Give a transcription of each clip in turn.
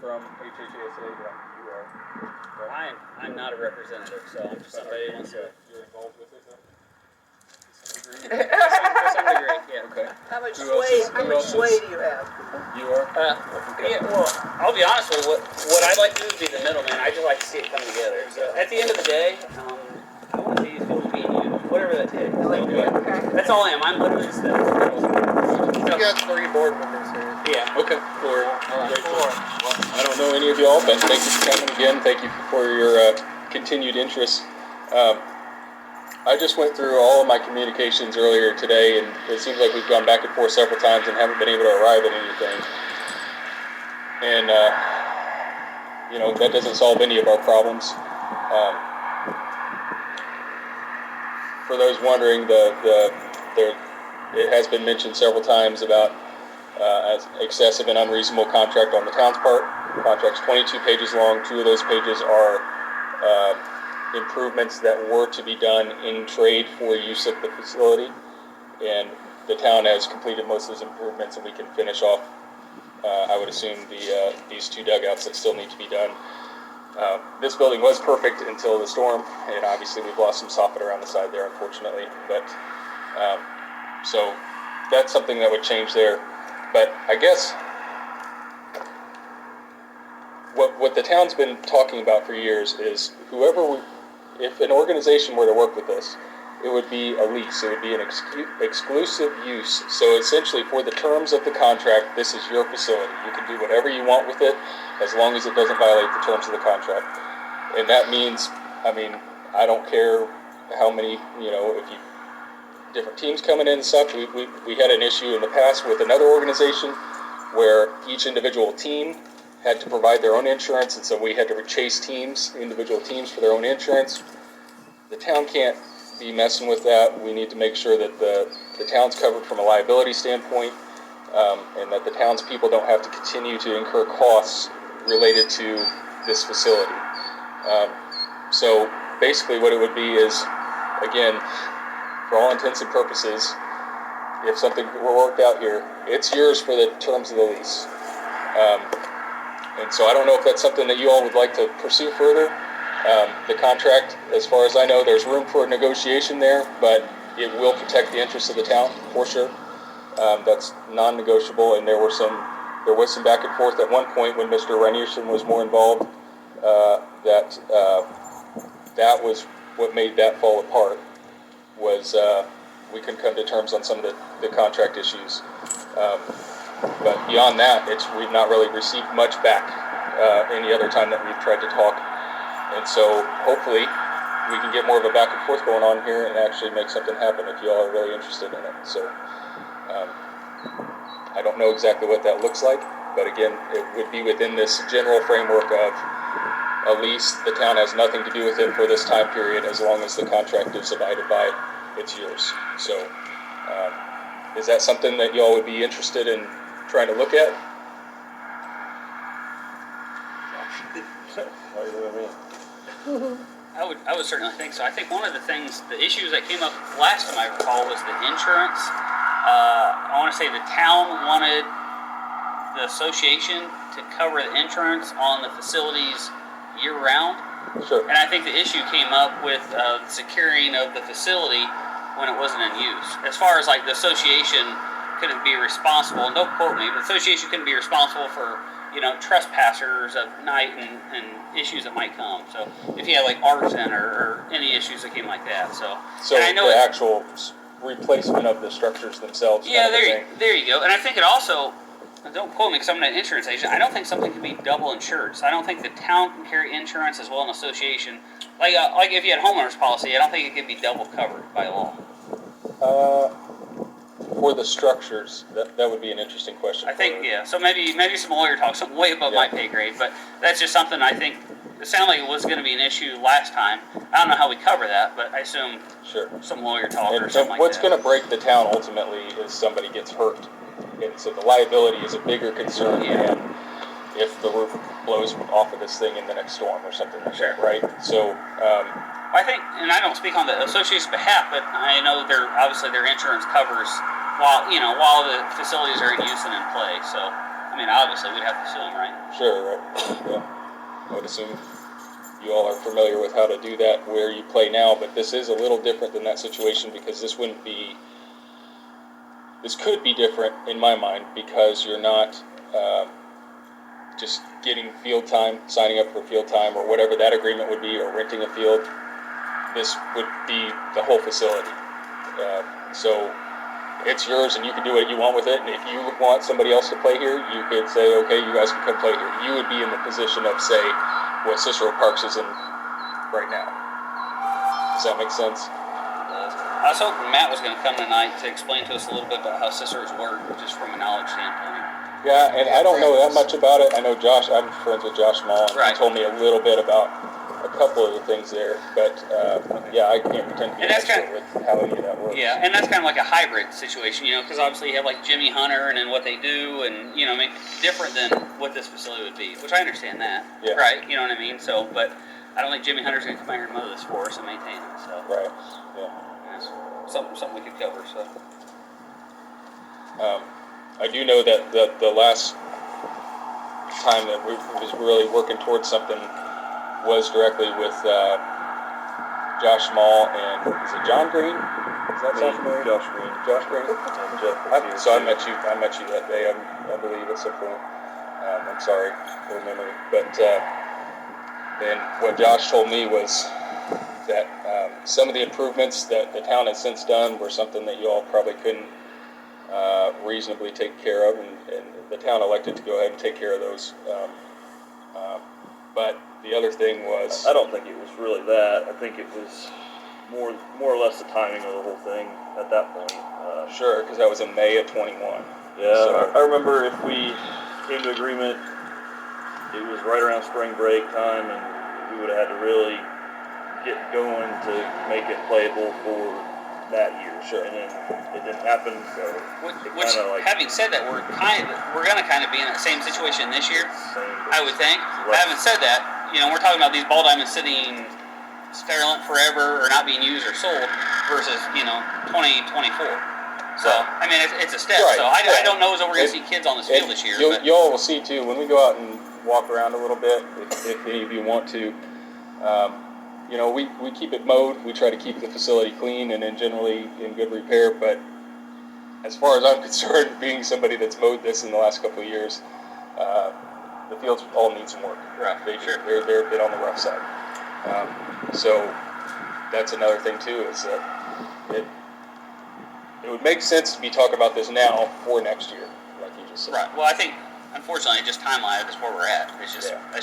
from HHASA that you are? I'm not a representative, so I'm just somebody who wants to. You're involved with it, though? To some degree, yeah. Okay. How much Who else sway? is- How who much else sway is- do you have? You are? Yeah, well, I'll be honest with you. What I'd like to do is be the middleman. I just like to see it come together. So at the end of the day, I want to see these fields being used, whatever that takes. Okay. That's all I am. I'm literally just the We got 3 board members here. yeah. Okay. All right. 4. Well, I don't know any of y'all, but thank you for coming again. Thank you for your continued interest. I just went through all of my communications earlier today, and it seems like we've gone back and forth several times and haven't been able to arrive at anything. And, that doesn't solve any of our problems. For those wondering, it has been mentioned several times about as excessive and unreasonable contract on the town's part. The contract's 22 pages long. 2 of those pages are improvements that were to be done in trade for use of the facility, and the town has completed most of those improvements, and we can finish off, I would assume, these 2 dugouts that still need to be done. This building was perfect until the storm, and obviously we've lost some soffit around the side there, unfortunately, but so that's something that would change there. But I guess what the town's been talking about for years is if an organization were to work with us, it would be a lease. It would be an exclusive use. So essentially, for the terms of the contract, this is your facility. You can do whatever you want with it as long as it doesn't violate the terms of the contract. And that means, I don't care how many, different teams coming in and stuff. We had an issue in the past with another organization where each individual team had to provide their own insurance, and so we had to chase individual teams for their own insurance. The town can't be messing with that. We need to make sure that the town's covered from a liability standpoint, and that the townspeople don't have to continue to incur costs related to this facility. So basically what it would be is, again, for all intents and purposes, if something were worked out here, it's yours for the terms of the lease. And so I don't know if that's something that you all would like to pursue further. The contract, as far as I know, there's room for negotiation there, but it will protect the interests of the town, for sure. That's non-negotiable, and there was some back and forth at one point when Mr. Renierson was more involved, that was what made that fall apart, was we couldn't come to terms on some of the contract issues. But beyond that, we've not really received much back any other time that we've tried to talk. And so hopefully we can get more of a back and forth going on here and actually make something happen if you all are really interested in it. So I don't know exactly what that looks like, but again, it would be within this general framework of a lease. The town has nothing to do with it for this time period. As long as the contract is abided by, it's yours. So is that something that you all would be interested in trying to look at? I would certainly think so. I think one of the issues that came up last time I recall was the insurance. I want to say the town wanted the association to cover the insurance on the facilities year-round. Sure. And I think the issue came up with the securing of the facility when it wasn't in use. As far as like the association couldn't be responsible, and don't quote me, but the association couldn't be responsible for trespassers at night and issues that might come. So if you had like arson or any issues that came like that. So I know the actual replacement of the structures themselves. Yeah, there you go. And I think it also, don't quote me because I'm not an insurance agent, I don't think something can be double insured. So I don't think the town can carry insurance as well as an association. Like if you had homeowners policy, I don't think it can be double covered by law. For the structures, that would be an interesting question. I think, yeah. So maybe some lawyer talk, something way above my pay grade, but that's just something I think it sounded like it was going to be an issue last time. I don't know how we cover that, but I assume some lawyer talk or something like that. What's going to break the town ultimately is somebody gets hurt. And so the liability is a bigger concern than if the roof blows off of this thing in the next storm or something like that, right? So I think, and I don't speak on the association's behalf, but I know obviously their insurance covers while the facilities are in use and in play. So I mean, obviously, we'd have to sue them, right? Sure, right? Yeah. I would assume you all are familiar with how to do that where you play now, but this is a little different than that situation because this could be different in my mind because you're not just getting field time, signing up for field time or whatever that agreement would be, or renting a field. This would be the whole facility. So it's yours and you can do what you want with it. And if you want somebody else to play here, you could say, okay, you guys can come play here. You would be in the position of, say, what Cicero Parks is in right now. Does that make sense? I was hoping Matt was going to come tonight to explain to us a little bit about how Cicero's work, just from a knowledge standpoint. Yeah, and I don't know that much about it. I know Josh, I'm friends with Josh Small, and Right. he told me a little bit about a couple of the things there, but yeah, I can't pretend to be an expert with how any of that works. Yeah, and that's kind of like a hybrid situation, because obviously you have like Jimmy Hunter and then what they do, and I mean, different than what this facility would be, which I understand that, Yeah. right? You know what I mean? So, but I don't think Jimmy Hunter's going to come out here and mow this for us and maintain it. So, Right. Yeah. that's something we could cover. So, I do know that the last time that we was really working towards something was directly with Josh Small and is it John Green? Is that sound familiar? Josh Green. Josh Green. And Jeff. So I met you that day. I believe at some point. I'm sorry, poor memory. But and what Josh told me was that some of the improvements that the town has since done were something that you all probably couldn't reasonably take care of, and the town elected to go ahead and take care of those. But the other thing was, I don't think it was really that. I think it was more or less the timing of the whole thing at that point. sure, because that was in May of 21. Yeah, So, I remember if we came to agreement, it was right around spring break time, and we would have had to really get going to make it playable for that year. Sure. And then it didn't happen, so which kind of like having said that, we're going to kind of be in that same situation this year, same. I would think. Right. Having said that, we're talking about these ball diamonds sitting sterile forever or not being used or sold versus 2024. So I mean, it's a step. Right. So I Yeah. don't know as we're going to see kids on this field this year. But You all will see too when we go out and walk around a little bit. If any of you want to, we keep it mowed. We try to keep the facility clean and then generally in good repair. But as far as I'm concerned, being somebody that's mowed this in the last couple of years, the fields all need some work. Right. They do. They're a bit on the rough side. So that's another thing too, is that it would make sense to be talking about this now for next year, like you just said. right. Well, I think unfortunately, just timeline is where we're at. It's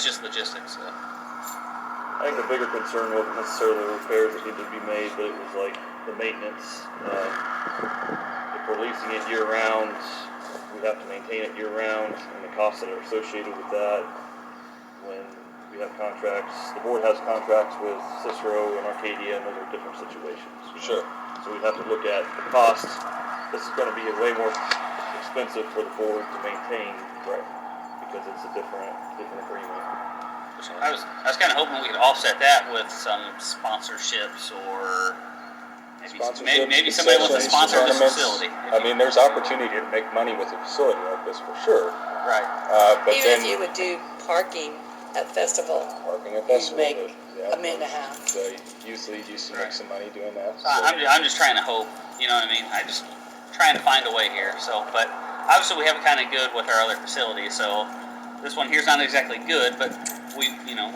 just logistics. So. I think the bigger concern wasn't necessarily the repairs that needed to be made, but it was like the maintenance. If we're leasing it year round, we have to maintain it year round, and the costs that are associated with that. When we have contracts, the board has contracts with Cicero and Arcadia, and those are different situations. Sure. So we have to look at the cost. This is going to be way more expensive for the board to maintain, Right. because it's a different agreement. I was kind of hoping we could offset that with some sponsorships or maybe somebody wants to sponsor this tournaments. facility. I mean, there's opportunity to make money with a facility like this for sure. Right. But Even then if you would do parking at festival, parking at you festival, make yeah, $1.5 million. the youth league used to make Right. some money doing that. So I'm just trying to hope. You know what I mean? I just trying to find a way here. So, but obviously we have it kind of good with our other facilities. So this one here's not exactly good, but we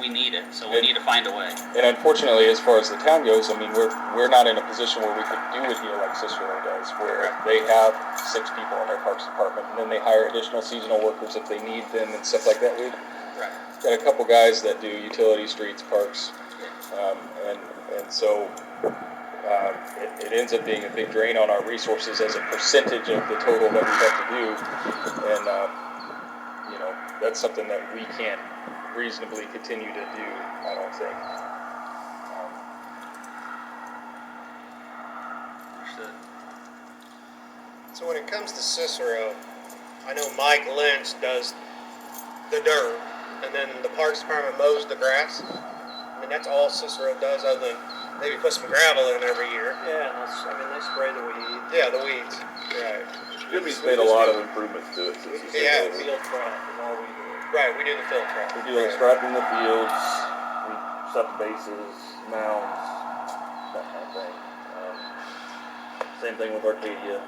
need it. So we need to find a way. And unfortunately, as far as the town goes, I mean, we're not in a position where we could do a deal like Cicero does, where they have 6 people in their parks department, and then they hire additional seasonal workers if they need them and stuff like that. We've Right. got a couple guys that do utility, streets, parks, and so it ends up being a big drain on our resources as a percentage of the total that we have to do, and that's something that we can't reasonably continue to do, I don't think. Understood. So when it comes to Cicero, I know Mike Lynch does the dirt, and then the Parks Department mows the grass. I mean, that's all Cicero does, other than maybe put some gravel in every year. Yeah, they spray the weeds. Yeah, the weeds. Right. Jimmy's made a lot of improvements to it since he's Yeah. taken over. Field track is all we do. Right, we do the field track. We do like striping the fields, we set the bases, mounds, that kind of thing. Same thing with Arcadia.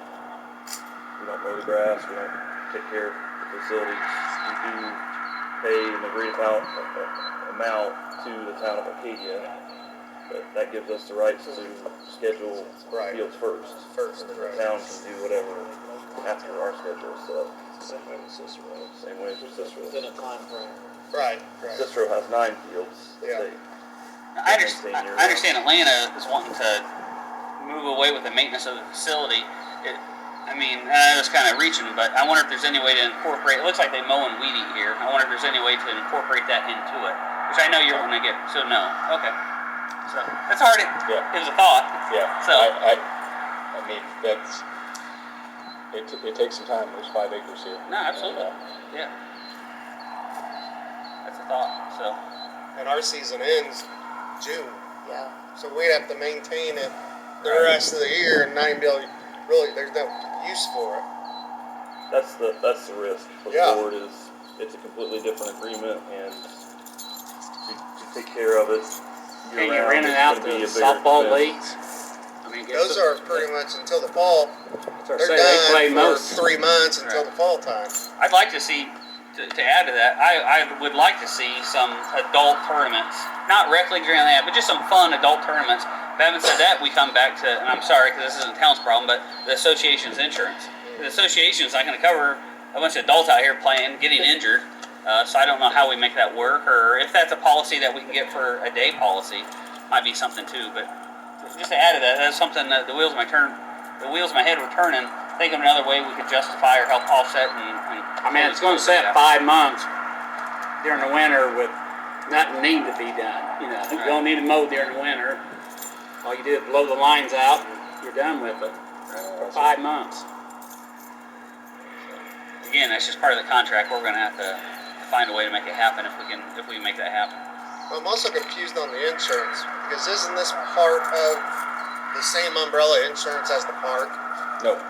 We don't mow the grass, we don't take care of the facilities. We do pay an agreed amount to the town of Arcadia, but that gives us the rights to schedule fields first. First, And then right. the town can do whatever after our schedule is set. Same way with Cicero. Same way for Cicero. Within a time frame. Right, right. Cicero has 9 fields that Yeah. they I understand Atlanta is wanting to move away with the maintenance of the facility. I mean, I was kind of reaching, but I wonder if there's any way to incorporate. It looks like they mow and weed eat here. I wonder if there's any way to incorporate that into it, which I know you're going to get. So no, okay. So that's already Yeah. it was a thought. Yeah. So I mean, that's it takes some time. There's 5 acres here. no, absolutely, yeah. That's a thought. So And our season ends June, Yeah. so we'd have to maintain it the rest of the year and not even be able to, really, there's no use for it. That's the risk. Look Yeah. forward is it's a completely different agreement, and to take care of it Can you year-round, rent it it's out gonna to be a bigger softball expense. leagues? I mean, Those are pretty much until the fall. They're They're they done play for most. 3 months until Right. the fall time. I'd like to see, to add to that, I would like to see some adult tournaments, not rec leagues or anything like that, but just some fun adult tournaments. If I haven't said that, we come back to, and I'm sorry because this isn't the town's problem, but the association's insurance. The association's not going to cover a bunch of adults out here playing, getting injured. So I don't know how we make that work, or if that's a policy that we can get for a day policy, might be something too. But just to add to that, that's something that the wheels of my head were turning. Think of another way we could justify or help offset and I mean, it's going to set 5 months during the winter with nothing needing to be done. You know, you don't need to mow during the winter. All you do is blow the lines out, and you're done with it for 5 months. Again, that's just part of the contract. We're going to have to find a way to make it happen if we can make that happen. Well, I'm also confused on the insurance, because isn't this part of the same umbrella insurance as the park? No.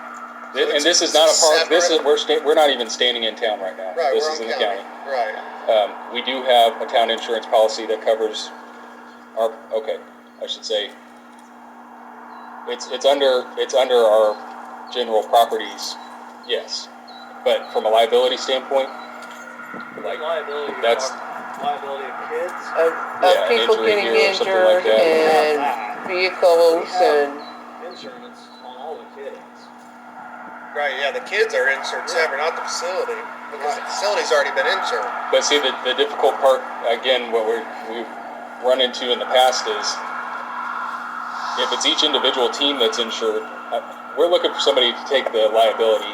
So And this is not a park. This is separate? we're not even standing in town right now. Right, This we're is on in the county. Right. We do have a town insurance policy that covers our. Okay, I should say. It's under our general properties, yes, but from a liability standpoint, like liability. that's Liability of kids. Of Yeah, people injury getting here or something injured like that. and vehicles and, Insurance on all the kids. Right, yeah, the kids are insured separate, not the facility, because the facility's already been insured. But see, the difficult part, again, what we've run into in the past is if it's each individual team that's insured, we're looking for somebody to take the liability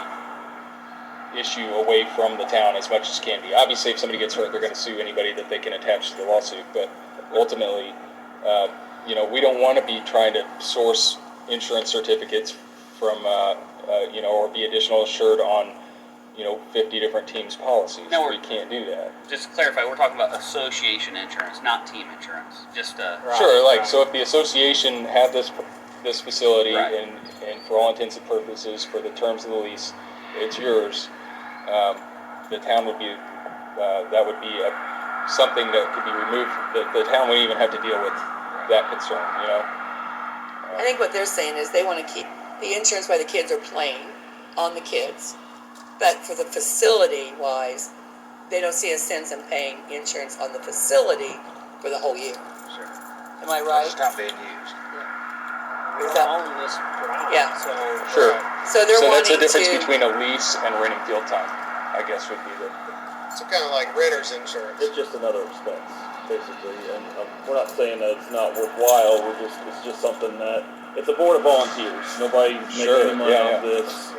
issue away from the town as much as can be. Obviously, if somebody gets hurt, they're going to sue anybody that they can attach to the lawsuit. But ultimately, we don't want to be trying to source insurance certificates from, or be additional assured on, 50 different teams' policies. No, we can't do that. Just to clarify, we're talking about association insurance, not team insurance. Just Sure, so if the association had this facility Right. and for all intents and purposes, for the terms of the lease, it's yours, the town would be, that would be something that could be removed. The town wouldn't even have to deal with that concern, I think what they're saying is they want to keep the insurance while the kids are playing on the kids. But for the facility wise, they don't see a sense in paying insurance on the facility for the whole year. Sure. Am I right? It's not being used. We Is don't that- own this ground. Yeah. So Sure. So they're So that's the wanting difference to, between a lease and renting field time, I guess would be the. It's kind of like renter's insurance. It's just another expense, basically, and we're not saying that it's not worthwhile. It's just something that it's a board of volunteers. Nobody's making Sure, any money yeah, off this.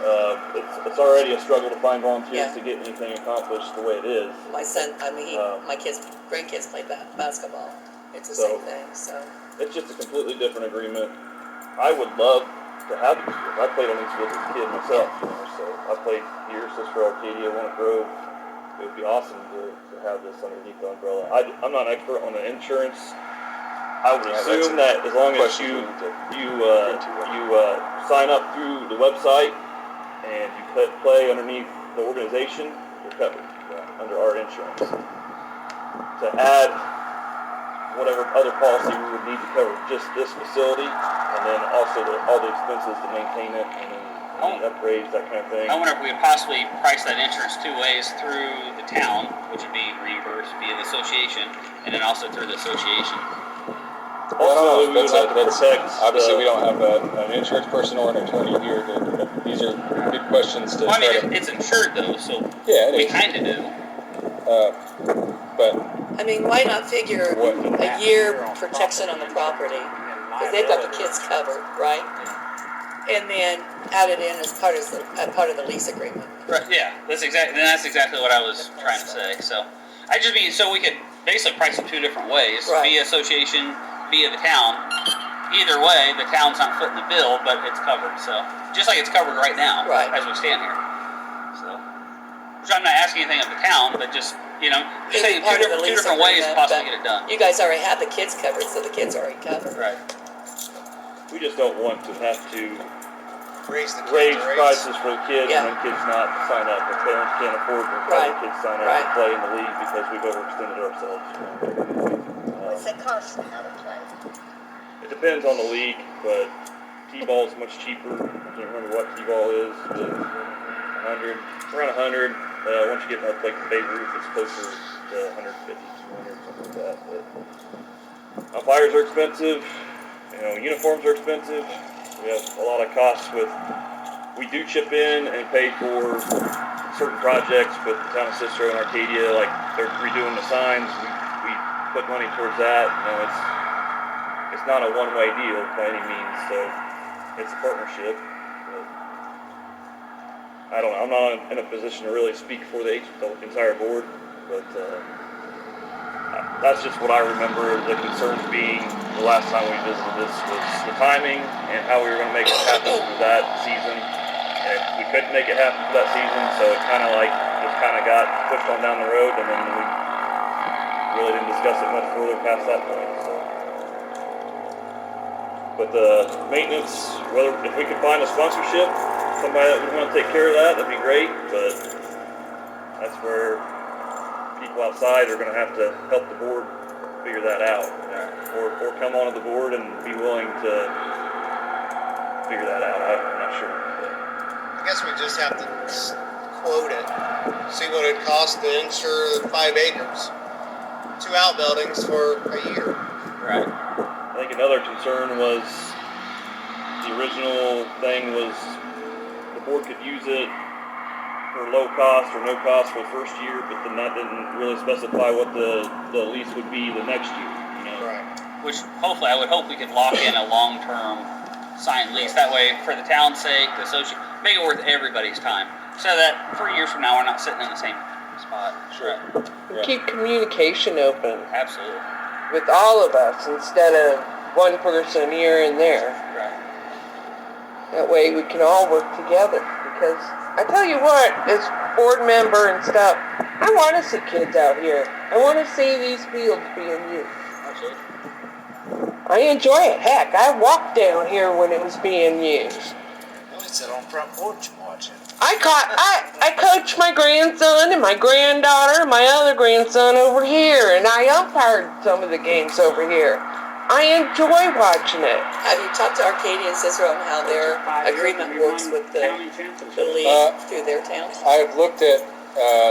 It's already a struggle to find volunteers Yeah. to get anything accomplished the way it is. my son, my grandkids play basketball. It's the same thing, so. It's just a completely different agreement. I would love to have these fields. I played on these fields as a kid myself, so I played here, Cicero, Arcadia, Walnut Grove. It would be awesome to have this underneath the umbrella. I'm not an expert on the insurance. I would Yeah, that's assume a that as long as question you we need to get into. sign up through the website and you play underneath the organization, you're covered under our insurance. To add whatever other policy we would need to cover just this facility, and then also all the expenses to maintain it, and then any upgrades, that kind of thing. I wonder if we would possibly price that insurance two ways through the town, which would be reimbursed via the association, and then also through the association. Well, I don't know. Also, we would have to protect. Obviously, we don't have an insurance person or an attorney here. These are good questions to Well, I try mean, to. it's insured though, so Yeah, it we is. kind of do. But I mean, why not figure a year protection on the property? Because they've got the kids covered, right? And then add it in as part of the lease agreement. Right. Yeah. That's exactly what I was trying to say. So I just mean so we could basically price it two different ways: Right. via association, via the town. Either way, the town's not footing the bill, but it's covered. So just like it's covered right now, Right. as we stand here. So, which I'm not asking anything of the town, but just just It's saying part two of the lease different ways to agreement, possibly but get it done. You guys already have the kids covered, so the kids are already covered. Right. We just don't want to have to Raise the raise kids' rates. prices for the kids Yeah. and then kids not sign up. If parents can't afford to have Right. their kids sign up Right. and play in the league because we've overextended ourselves. What's the cost of how to play? It depends on the league, but T-ball is much cheaper. I can't remember what T-ball is, but 100, around 100. Once you get up like Babe Ruth, it's closer to 150, 200, something like that. But umpires are expensive. Uniforms are expensive. We have a lot of costs with. We do chip in and pay for certain projects with the town of Cicero and Arcadia, like they're redoing the signs. We put money towards that. It's not a one-way deal by any means, so it's a partnership. But I don't know. I'm not in a position to really speak for the entire board, but that's just what I remember. The concerns being the last time we visited this was the timing and how we were going to make it happen for that season. And we couldn't make it happen for that season, so it kind of got pushed on down the road, and then we really didn't discuss it much further past that point. So. But the maintenance, if we could find a sponsorship, somebody that would want to take care of that, that'd be great. But that's where people outside are going to have to help the board figure that out, or come onto the board and be willing to figure that out. I'm not sure. I guess we just have to quote it, see what it costs to insure the 5 acres, 2 outbuildings for a year. Right. I think another concern was the original thing was the board could use it for low cost or no cost for the first year, but then that didn't really specify what the lease would be the next year. Right. Which hopefully I would hope we could lock in a long-term signed lease. That way, for the town's sake, the association, make it worth everybody's time. So that 3 years from now, we're not sitting in the same spot. Sure. And keep communication open Absolutely. with all of us instead of one person here and there. Right. That way we can all work together. Because I tell you what, as board member and stuff, I want to see kids out here. I want to see these fields being used. Absolutely. I enjoy it. Heck, I walked down here when it was being used. We sit on front porch and watch it. I coach my grandson and my granddaughter and my other grandson over here, and I umpired some of the games over here. I enjoy watching it. Have you talked to Arcadia and Cicero on how their agreement works with the league through their towns? I've looked at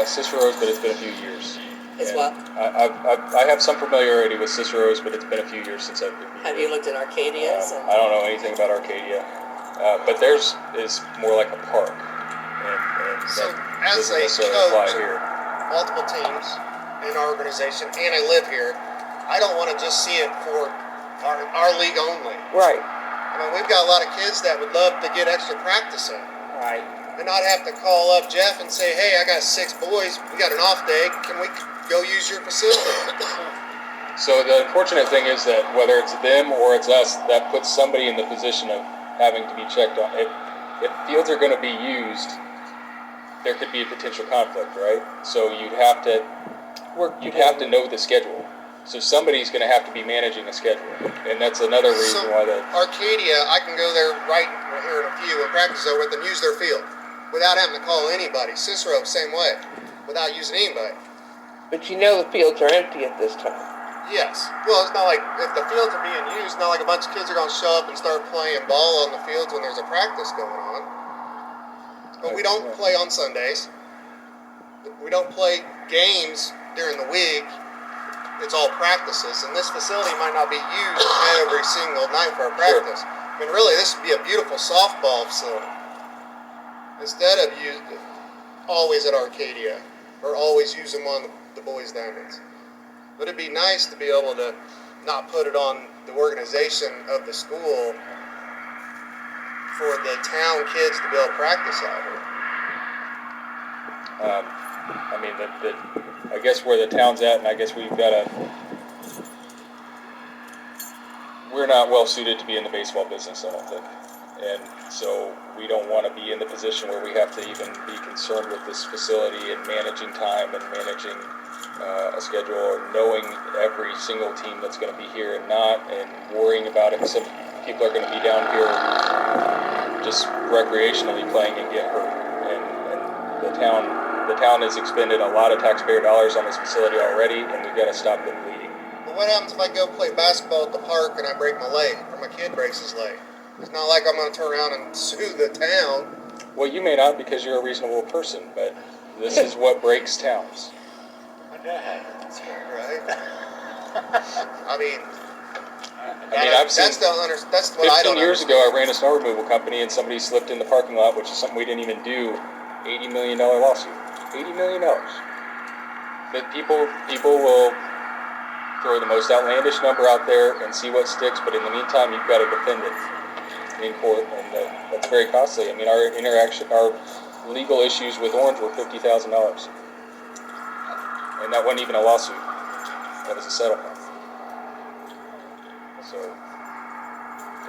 Cicero's, but it's been a few years. As And well? I have some familiarity with Cicero's, but it's been a few years since I've been here. Have you looked at Arcadia's? I don't know anything about Arcadia, but theirs is more like a park. And So, that as doesn't a necessarily apply coach here. of multiple teams in our organization, and I live here, I don't want to just see it for our league only. Right. I mean, we've got a lot of kids that would love to get extra practice in. Right. And not have to call up Jeff and say, hey, I got 6 boys, we got an off day, can we go use your facility? So the unfortunate thing is that whether it's them or it's us, that puts somebody in the position of having to be checked on. If fields are going to be used, there could be a potential conflict, right? So you'd have to know the schedule. So somebody's going to have to be managing a schedule, and that's another reason why that. Arcadia, I can go there right here in a few and practice over with and use their field. without having to call anybody. Cicero, same way, without using anybody. But you know the fields are empty at this time. Yes. Well, it's not like if the fields are being used, not like a bunch of kids are going to show up and start playing ball on the fields when there's a practice going on. But we don't play on Sundays. We don't play games during the week. It's all practices, and this facility might not be used every single night for a practice. I mean, really, this would be a beautiful softball facility instead of always at Arcadia or always use them on the boys' diamonds. But it'd be nice to be able to not put it on the organization of the school for the town kids to be able to practice out here. I mean, I guess where the town's at, and I guess we're not well suited to be in the baseball business, I don't think. And so we don't want to be in the position where we have to even be concerned with this facility and managing time and managing a schedule or knowing every single team that's going to be here and not, and worrying about it. Some people are going to be down here just recreationally playing and get hurt. And the town has expended a lot of taxpayer dollars on this facility already, and we've got to stop them bleeding. But what happens if I go play basketball at the park and I break my leg, or my kid breaks his leg? It's not like I'm going to turn around and sue the town. Well, you may not because you're a reasonable person, but this is what breaks towns. Right? I mean, I've seen. That's what I don't 15 years understand. ago, I ran a snow removal company, and somebody slipped in the parking lot, which is something we didn't even do. $80 million lawsuit. $80 million. But people will throw the most outlandish number out there and see what sticks. But in the meantime, you've got to defend it in court, and that's very costly. I mean, our legal issues with Orange were $50,000, and that wasn't even a lawsuit. That was a settlement. So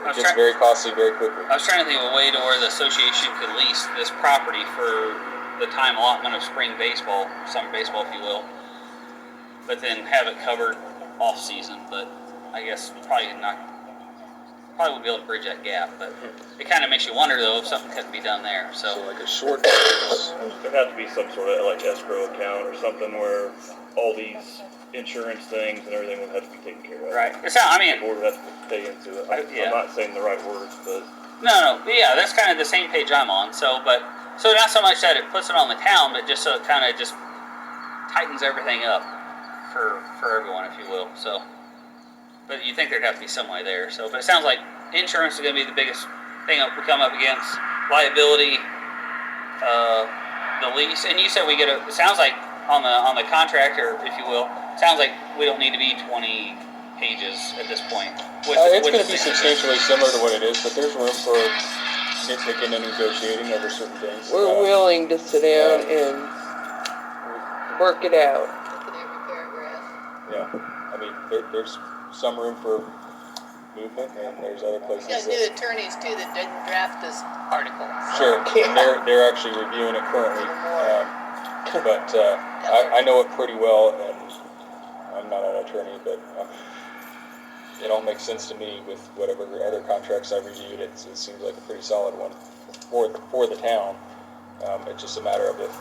it gets very costly very quickly. I was trying to think of a way to where the association could lease this property for the time allotment of spring baseball, summer baseball, if you will, but then have it covered off season. But I guess probably wouldn't be able to bridge that gap. But it kind of makes you wonder though if something couldn't be done there. So like a short. There has to be some sort of like escrow account or something where all these insurance things and everything would have to be taken care of. right. The board would have to pay into it. I'm not saying the right words, but No, yeah, that's kind of the same page I'm on. So not so much that it puts it on the town, but just so it kind of just tightens everything up for everyone, if you will. So, but you think there'd have to be some way there. So, but it sounds like insurance is going to be the biggest thing that we come up against. Liability, the lease, and you said we get a. It sounds like on the contractor, if you will. Sounds like we don't need to be 20 pages at this point. It's going to be substantially similar to what it is, but there's room for nitpicking and negotiating over certain things. We're willing to sit down and work it out. Yeah, I mean, there's some room for movement, and there's other places. You got new attorneys too that didn't draft this article. Sure, and they're actually reviewing it currently, but I know it pretty well, and I'm not an attorney, but it all makes sense to me with whatever other contracts I've reviewed. It seems like a pretty solid one for the town. It's just a matter of if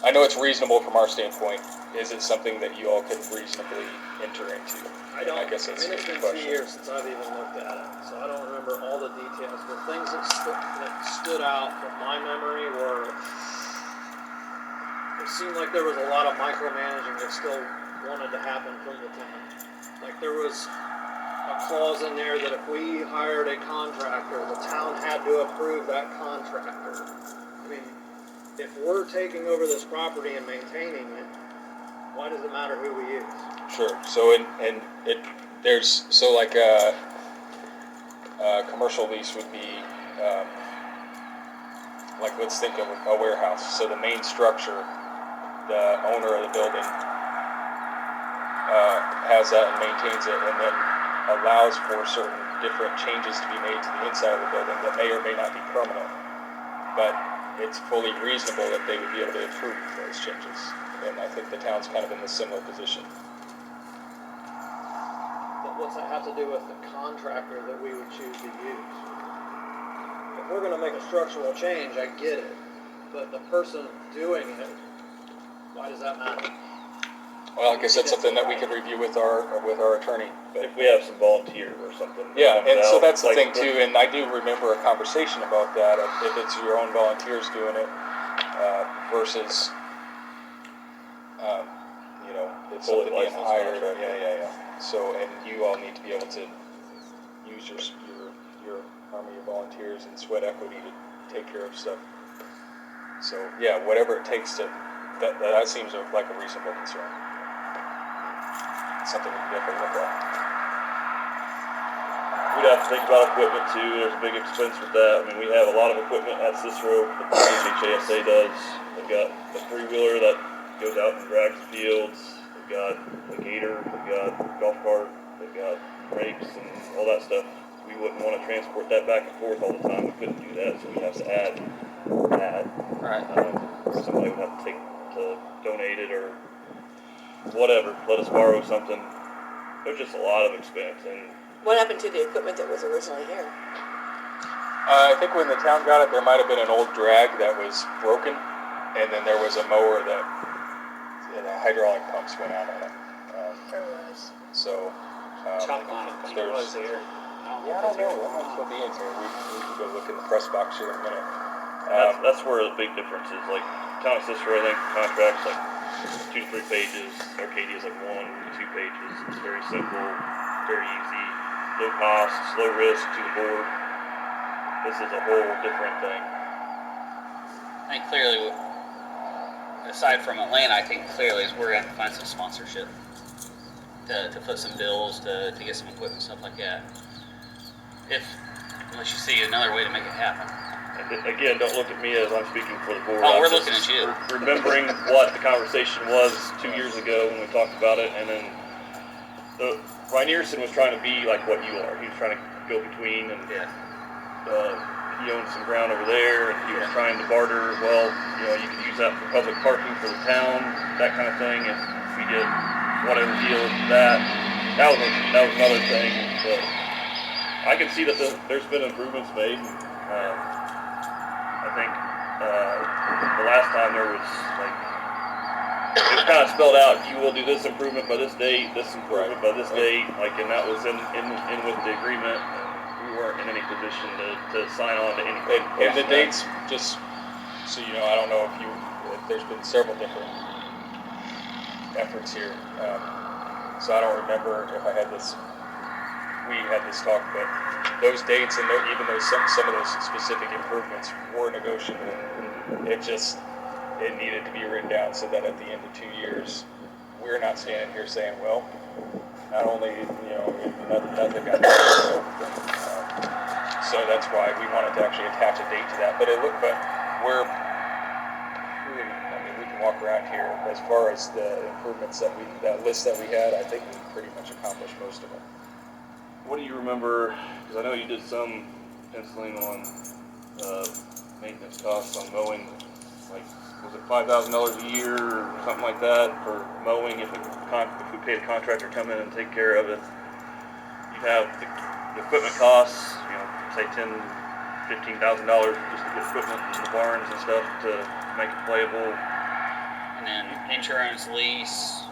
I know it's reasonable from our standpoint. Is it something that you all could reasonably enter into? I don't. I guess that's it's the been 2 question. years since I've even looked at it, so I don't remember all the details. But things that stood out from my memory were it seemed like there was a lot of micromanaging that still wanted to happen from the town. Like there was a clause in there that if we hired a contractor, the town had to approve that contractor. I mean, if we're taking over this property and maintaining it, why does it matter who we use? Sure. So there's like a commercial lease would be like, let's think of a warehouse. So the main structure, the owner of the building has that and maintains it, and then allows for certain different changes to be made to the inside of the building that may or may not be permanent. But it's fully reasonable that they would be able to approve those changes. And I think the town's kind of in a similar position. But what's that have to do with the contractor that we would choose to use? we're gonna make a structural change, I get it. But the person doing it, why does that matter? Well, I guess that's something that we could review with our attorney. But If we have some volunteer or something. that yeah, comes and so out, that's the like thing too. And I do remember a conversation about that. If it's your own volunteers doing it versus, you know, it's Fully something being licensed hired. contractor. Yeah. So, and you all need to be able to use your army of volunteers and sweat equity to take care of stuff. So yeah, whatever it takes to that seems like a reasonable concern. Something we can definitely look at. We'd have to think about equipment too. There's a big expense with that. I mean, we have a lot of equipment at Cicero. The HASA does. They've got a 3-wheeler that goes out and drags the fields. They've got a gator. They've got a golf cart. They've got rakes and all that stuff. We wouldn't want to transport that back and forth all the time. We couldn't do that, so we have to add that. Right. Somebody would have to donate it or whatever. Let us borrow something. There's just a lot of expense and. What happened to the equipment that was originally here? I think when the town got it, there might have been an old drag that was broken, and then there was a mower that the hydraulic pumps went out on it. There was. So Chop on it when he there's- was here. Yeah, I don't know. That might still be in here. We can go look in the press box here in a minute. That's where the big difference is. Like Town of Cicero, I think contracts like 2 to 3 pages. Arcadia's like 1 to 2 pages. It's very simple, very easy, low cost, low risk to the board. This is a whole different thing. I think clearly, aside from Atlanta, I think clearly is we're going to find some sponsorship to put some bills to get some equipment, stuff like that. Unless you see another way to make it happen. And again, don't look at me as I'm speaking for the board. Oh, I'm we're just looking at you. Remembering what the conversation was 2 years ago when we talked about it, and then Ryan was trying to be like what you are. He was trying to go between, and he owned some ground over there, and he was trying to barter. Well, you know, you could use that for public parking for the town, that kind of thing. If we get whatever deal with that was another thing. But I can see that there's been improvements made. I think the last time there was like it was kind of spelled out. You will do this improvement by this date, this improvement by this date, like, and that was in with the agreement. We weren't in any position to sign on to anything. And the dates, just so you know, I don't know if there's been several different efforts here. So I don't remember if we had this talk, but those dates and even those some of those specific improvements were negotiable. It needed to be written down so that at the end of 2 years, we're not standing here saying, well, not only nothing got done. So that's why we wanted to actually attach a date to that. But we can walk around here. As far as the improvements that list that we had, I think we pretty much accomplished most of them. What do you remember? Because I know you did some penciling on maintenance costs on mowing. Like, was it $5,000 a year or something like that for mowing? If we paid a contractor to come in and take care of it, you'd have the equipment costs. You know, say $10,000, $15,000 just to get equipment in the barns and stuff to make it playable. And then insurance, lease,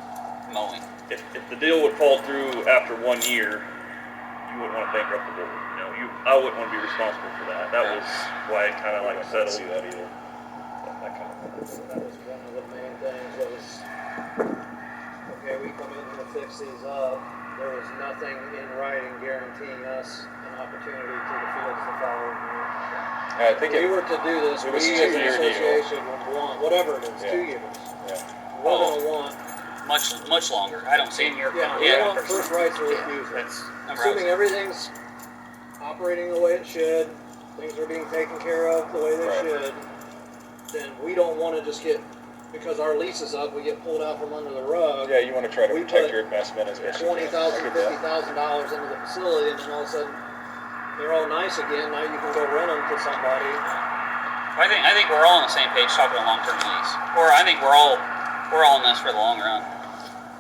mowing. If the deal would fall through after 1 year, you wouldn't want to bankrupt the board. I wouldn't want to be responsible for that. That was why it kind of like settled. See that either. That kind of thing. That was one of the main things was, okay, we come in to fix these up. There was nothing in writing guaranteeing us an opportunity to the fields the following year. I think If we were to do this, it we was as an 2-year deal. association would want, whatever it is, Yeah. 2 years. Yeah. We're gonna want, Much longer. I don't see. we want first rights of refusal. Assuming everything's operating the way it should, things are being taken care of the way they Right. should, then we don't want to just get, because our lease is up, we get pulled out from under the rug. Yeah, you want to try to We protect put your investment as best you can. $20,000, I get that. $50,000 into the facility, and then all of a sudden they're all nice again. Now you can go rent them to somebody. I think we're all on the same page talking a long-term lease, or I think we're all in this for the long run.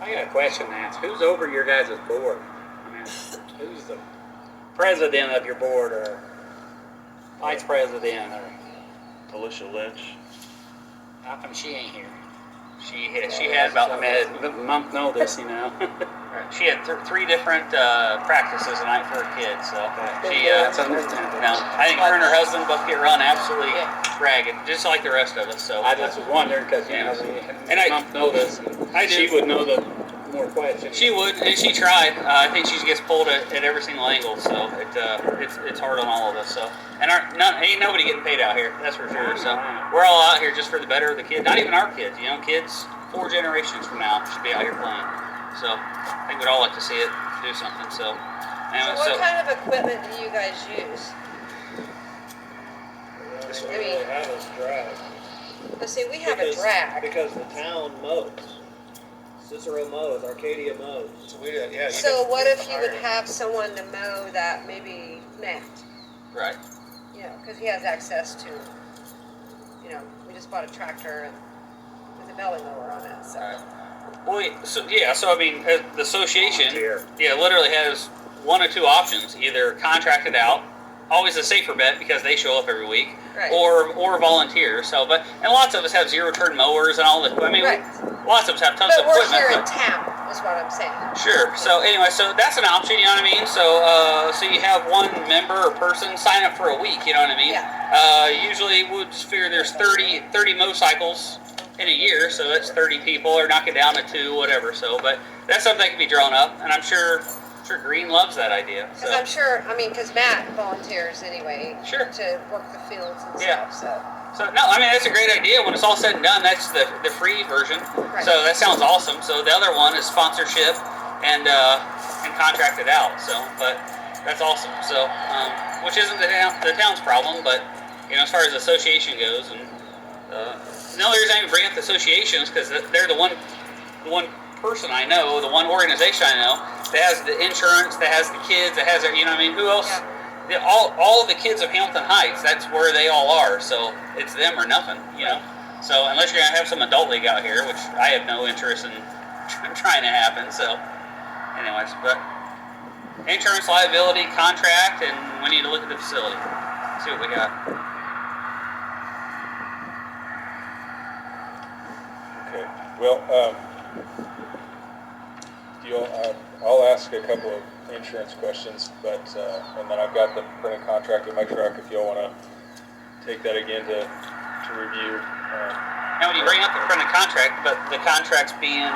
I got a question, Nance. Who's over your guys' board? I mean, who's the president of your board, or vice president, or Alicia Lynch. how come she ain't here? She had about a month notice, you know. she had 3 different practices a night for her kids. So she That's understandable. I think her and her husband both get run absolutely ragged, just like the rest of us. So I just was wondering because you know, And I- month notice, and she would know the more questions. she would, and she tried. I think she gets pulled at every single angle, so it's hard on all of us. So ain't nobody getting paid out here, that's for sure. So we're all out here just for the better of the kids. Not even our kids, you know, kids 4 generations from now should be out here playing. So I think we'd all like to see it do something. So anyway, So what kind of equipment do you guys use? What we really have is drag. Let's see, we have a Because- drag. Because the town mows. Cicero mows, Arcadia mows. So we, yeah. You So can- what you if can you would hire- have someone to mow that maybe Matt, right. you know, because he has access to, you know, we just bought a tractor and with a belly mower on it, so. Well, so I mean, the association, literally has 1 or 2 options: either contract it out, always a safer bet because they show up every week, Right. or volunteer. So, and lots of us have 0-turn mowers and all this. I mean, Right. lots of us have tons But of we're equipment. here in but- town, is what I'm saying. Sure. So anyway, so that's an option. You know what I mean? So you have 1 member or person sign up for a week. You know what I mean? Yeah. Usually we'll just figure there's 30 motorcycles in a year, so that's 30 people, or knock it down to 2, whatever. So, but that's something that can be drawn up, and I'm sure Green loves that idea. Because So. I'm sure, I mean, because Matt volunteers anyway. Sure. To work the fields and Yeah. stuff, so. So no, I mean that's a great idea. When it's all said and done, that's the free version. Right. So that sounds awesome. So the other one is sponsorship and contracted out. So, but that's awesome. So, which isn't the town's problem, but you know, as far as the association goes, and the only reason I even bring up the association is because they're the one person I know, the one organization I know that has the insurance, that has the kids, that has you know what I mean. Who else? Yeah. All the kids of Hamilton Heights, that's where they all are. So it's them or nothing, you know. So unless you're gonna have some adult league out here, which I have no interest in trying to happen. So, anyways, but insurance, liability, contract, and we need to look at the facility. See what we got. Okay. Well, I'll ask a couple of insurance questions, but and then I've got the printed contract in my truck if y'all want to take that again to review. Now, when you bring up the printed contract, but the contract's being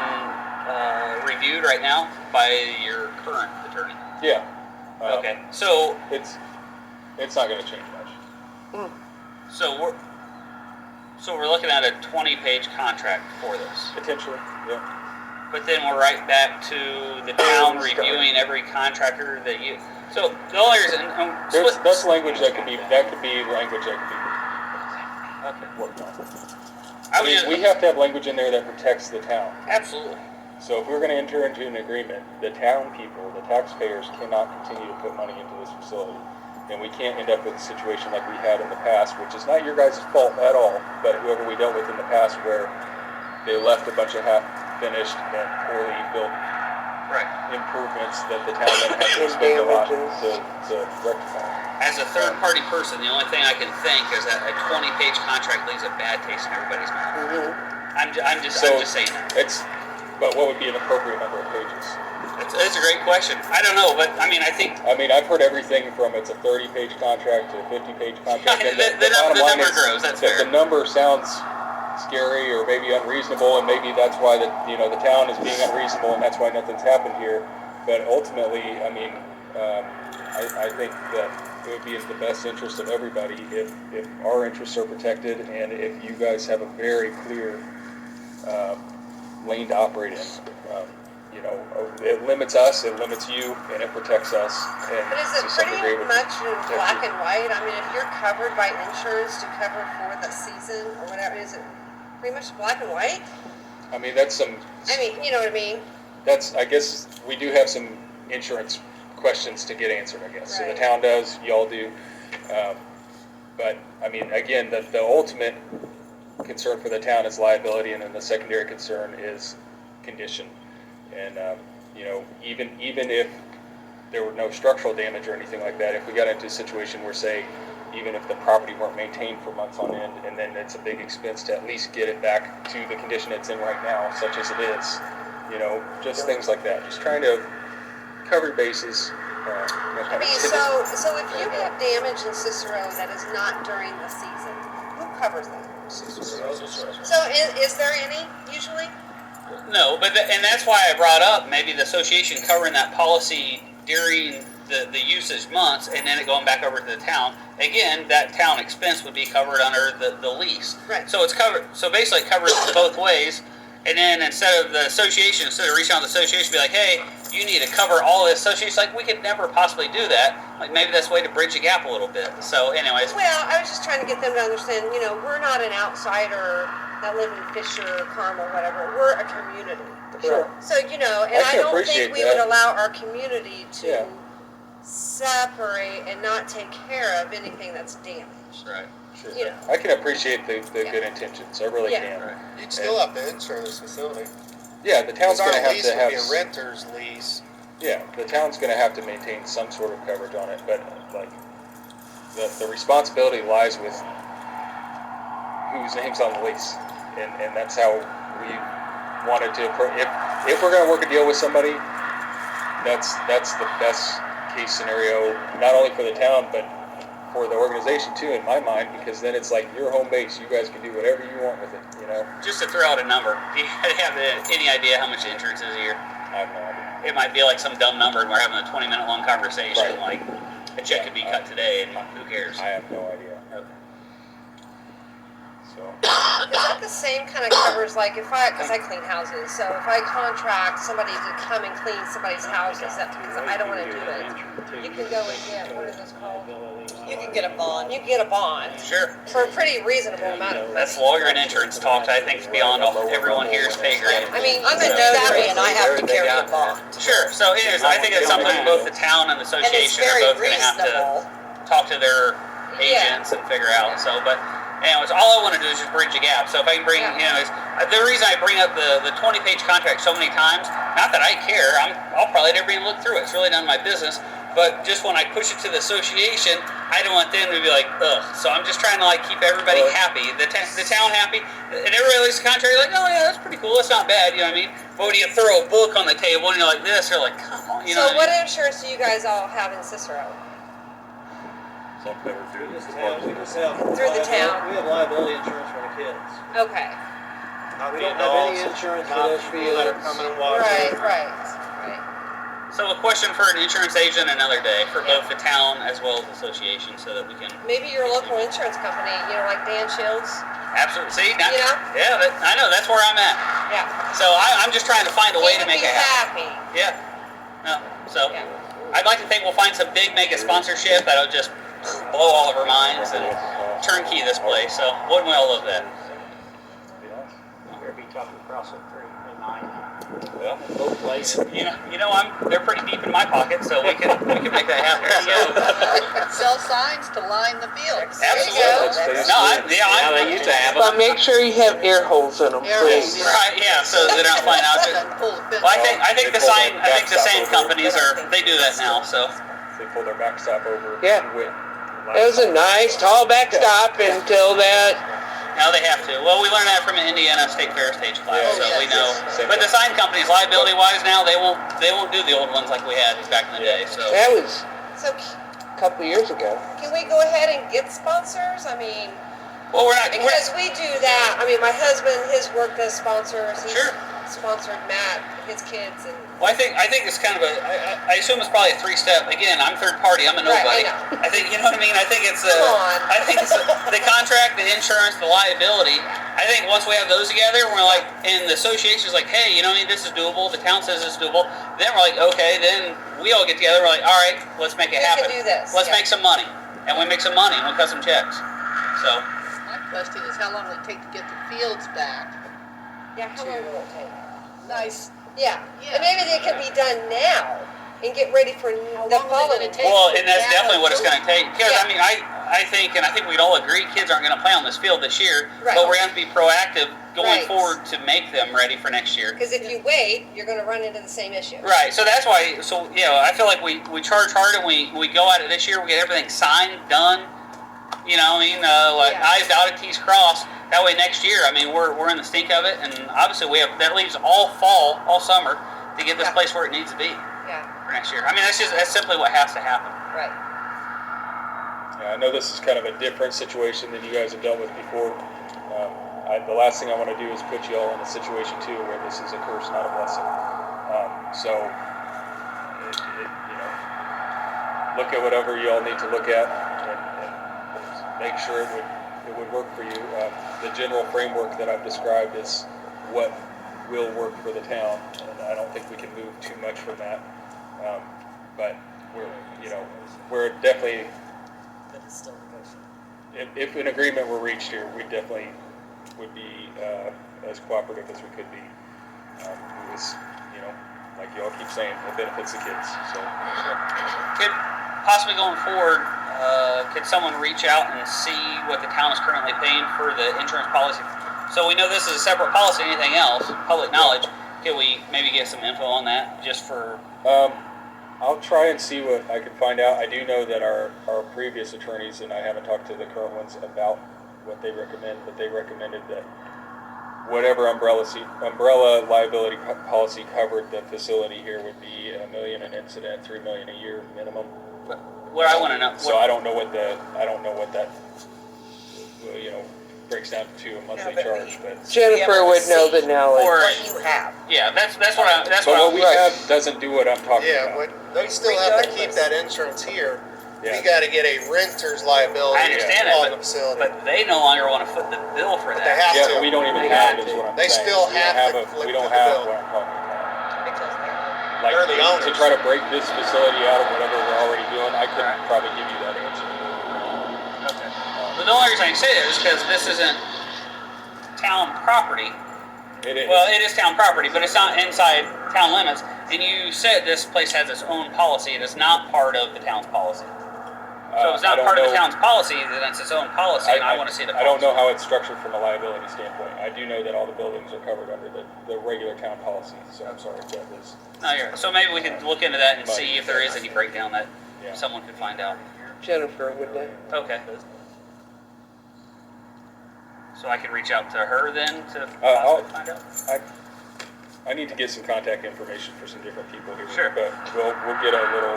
reviewed right now by your current attorney. Yeah. Okay. So It's not going to change much. So we're looking at a 20-page contract for this. Potentially. Yeah. But then we're right back to the town reviewing every contractor that you. So the only reason That's language that could be language that could Okay. be worked on. I was just, We have to have language in there that protects the town. absolutely. So if we're going to enter into an agreement, the town people, the taxpayers, cannot continue to put money into this facility. And we can't end up with a situation like we had in the past, which is not your guys' fault at all, but whoever we dealt with in the past where they left a bunch of half-finished and poorly built Right. improvements that the town then had to spend a lot to rectify. As a third-party person, the only thing I can think is that a 20-page contract leaves a bad taste in everybody's mouth. I'm just saying that. But what would be an appropriate number of pages? It's a great question. I don't know, but I mean, I think I've heard everything from it's a 30-page contract to a 50-page contract. And the bottom line number is grows. That's that fair. the number sounds scary or maybe unreasonable, and maybe that's why the town is being unreasonable, and that's why nothing's happened here. But ultimately, I mean, I think that it would be in the best interest of everybody if our interests are protected, and if you guys have a very clear lane to operate in. It limits us, it limits you, and it protects us. And But is it to some degree pretty would much in protect black you. and white? I mean, if you're covered by insurance to cover for the season or whatever, is it pretty much black and white? I mean, that's some. I mean, you know what I mean? I guess we do have some insurance questions to get answered, I guess. So the Right. town does, y'all do. But, I mean, again, the ultimate concern for the town is liability, and then the secondary concern is condition. And, even if there were no structural damage or anything like that, if we got into a situation where, say, even if the property weren't maintained for months on end, and then it's a big expense to at least get it back to the condition it's in right now, such as it is. You know, just things like that. Just trying to cover bases. I mean, so if you have damage in Cicero that is not during the season, who covers that? So is there any usually? No, and that's why I brought up maybe the association covering that policy during the usage months, and then it going back over to the town. Again, that town expense would be covered under the lease. Right. So it's covered. So basically, it covers both ways. And then instead of reaching out to the association, be like, hey, you need to cover all this. Association, like, we could never possibly do that. Like, maybe that's a way to bridge the gap a little bit. So, anyways. Well, I was just trying to get them to understand, you know, we're not an outsider that live in Fisher, Carmel, whatever. We're a community. Sure. So, you know, and I don't think we that. would allow our community to Yeah. separate and not take care of anything that's damaged. Right. Sure. You know. I can appreciate the good intentions. I really Yeah. can. Right. You'd still have to insure this facility. Yeah, the town's Because going to our have lease to would have. be a renter's lease. Yeah, the town's going to have to maintain some sort of coverage on it, but like the responsibility lies with whose name's on the lease, and that's how we wanted to. If we're going to work a deal with somebody, that's the best case scenario, not only for the town but for the organization too, in my mind, because then it's like your home base. You guys can do whatever you want with it, you know. Just to throw out a number, do you have any idea how much the insurance is a year? I have no idea. It might be like some dumb number, and we're having a 20-minute long conversation. Right. Like, a check could be cut today, and who cares? I have no idea. Okay. So Is that the same kind of covers, like if because I clean houses, so if I contract somebody to come and clean somebody's houses, that because I don't want to do it, you can go and get, what is this called? You can get a bond. You can get a bond Sure. for a pretty reasonable amount of money. That's lawyer and insurance talk. I think it's beyond everyone here's pay grade. I mean, I'm a you can do that notary and I have to carry a got bond. Sure. So anyways, I think it's something both the town and the And it's association are very both going to have to reasonable. talk to their agents and figure out. So, but anyways, all I want to do is just bridge the gap. So if I can bring, the reason I bring up the 20-page contract so many times, not that I care, I'll probably never even look through it. It's really none of my business. But just when I push it to the association, I don't want them to be like, ugh. So I'm just trying to like keep everybody happy, the town happy, and everybody looks at the contract like, oh yeah, that's pretty cool. That's not bad, you know what I mean? But when you throw a book on the table and you're like this, they're like, come on, you know. So what insurance do you guys all have in Cicero? It's all covered through this. We just have Through the town. We have liability insurance for the kids. Okay. We don't have any insurance for Not those people that are coming and watching. Right. So a question for an insurance agent another day for both the town as well as the association, so that we can Maybe your local insurance company, you know, like Dan Shields. absolutely see. Now, You know? yeah, I know that's where I'm at. Yeah. So I'm just trying to find a way to make it happen. happy. Yeah. No. So Yeah. I'd like to think we'll find some big mega sponsorship that'll just blow all of our minds and turnkey this place. So wouldn't we all love that? Better be talking across the creek and mine. yeah. Both places. They're pretty deep in my pocket, so we can make that happen. Sell signs to line the fields. Absolutely. No, Yeah, they used to have them. But make sure you have air holes in them, Air please. holes. right, yeah, so they don't find out. Pull the fence. Well, I think the sign companies over. they do that now. So They pull their backstop over. Yeah. With It was a nice tall backstop until that. now they have to. Well, we learned that from an Indiana State Fair stage class, Yeah. so we know. Same But the thing. sign companies, liability-wise, now they won't do the old ones like we had back in the day. So That was So a couple years ago. can we go ahead and get sponsors? I mean, well, we're not. because we do that. I mean, my husband, his work does sponsors. He's Sure. sponsored Matt, his kids, and Well, I think it's kind of I assume it's probably a 3-step. Again, I'm third party. I'm a Right, nobody. I know. I think you know what I mean. I think it's Come on. I think it's the contract, the insurance, the liability. I think once we have those together, we're like, and the association's like, hey, you know, what I mean, this is doable. The town says it's doable. Then we're like, okay, then we all get together. We're like, all right, let's make it We can happen. do this, Let's yeah. make some money, and we make some money, and we'll cut some checks. So. My question is, how long will it take to get the fields back? yeah, how long will it take? Nice. Yeah. Yeah. And maybe they can be done now and get ready for the long is it following. gonna take? Well, and that's Yeah, definitely what it's going to take. Because Yeah. I mean, I think we'd all agree, kids aren't going to play on this field this year. Right. But we're going to be proactive going Right. forward to make them ready for next year. Because if you wait, you're going to run into the same issue. Right. So that's why. So I feel like we charge hard and we go at it this year. We get everything signed, done, You know, I mean, like Yeah. I's dotted, T's crossed. That way next year, I mean, we're in the stink of it, and obviously that leaves all fall, all summer to get this Yeah. place where it needs to be Yeah, for next year. I mean, that's simply what has to happen. right. Yeah, I know this is kind of a different situation than you guys have dealt with before. The last thing I want to do is put you all in a situation too where this is a curse, not a blessing. So, look at whatever you all need to look at and make sure it would work for you. The general framework that I've described is what will work for the town, and I don't think we can move too much from that. But we're definitely. If an agreement were reached here, we definitely would be as cooperative as we could be. It was, like you all keep saying, it benefits the kids. So, Could possibly going forward, could someone reach out and see what the town is currently paying for the insurance policy? So we know this is a separate policy than anything else, public knowledge. Could we maybe get some info on that just for... I'll try and see what I can find out. I do know that our previous attorneys, and I haven't talked to the current ones about what they recommend, but they recommended that whatever umbrella liability policy covered the facility here would be $1 million an incident, $3 million a year minimum. What I want to know... So I don't know what that breaks down to a monthly charge, but Jennifer would know the knowledge. Or, What you have. yeah, that's what we have doesn't do what I'm talking Yeah, about. but they still have to keep that insurance here. We gotta get a renter's liability I understand that, on the facility. but they no longer want to foot the bill for But that. they have Yeah, to. but we don't even have it, is what I'm They saying. still We don't have to we flip don't the have bill. what I'm talking about. Because Like, They're the to owners. try to break this facility out of whatever we're already doing, I couldn't Right. probably give you that answer. Okay. But the only reason I say that is because this isn't town property. It is. Well, it is town property, but it's not inside town limits. And you said this place has its own policy. It is not part of the town's policy. So if it's I not don't part of the know- town's policy, then it's its own policy, and I want to see the policy. I don't know how it's structured from a liability standpoint. I do know that all the buildings are covered under the regular town policy, so I'm sorry if that was. No, you're right. So maybe we could look into that and But- see if there is any breakdown that Yeah. someone could find out. Jennifer would know. Okay. So I could reach out to her then to I'll- possibly find out? I need to get some contact information for some different people here. Sure. But we'll get a little.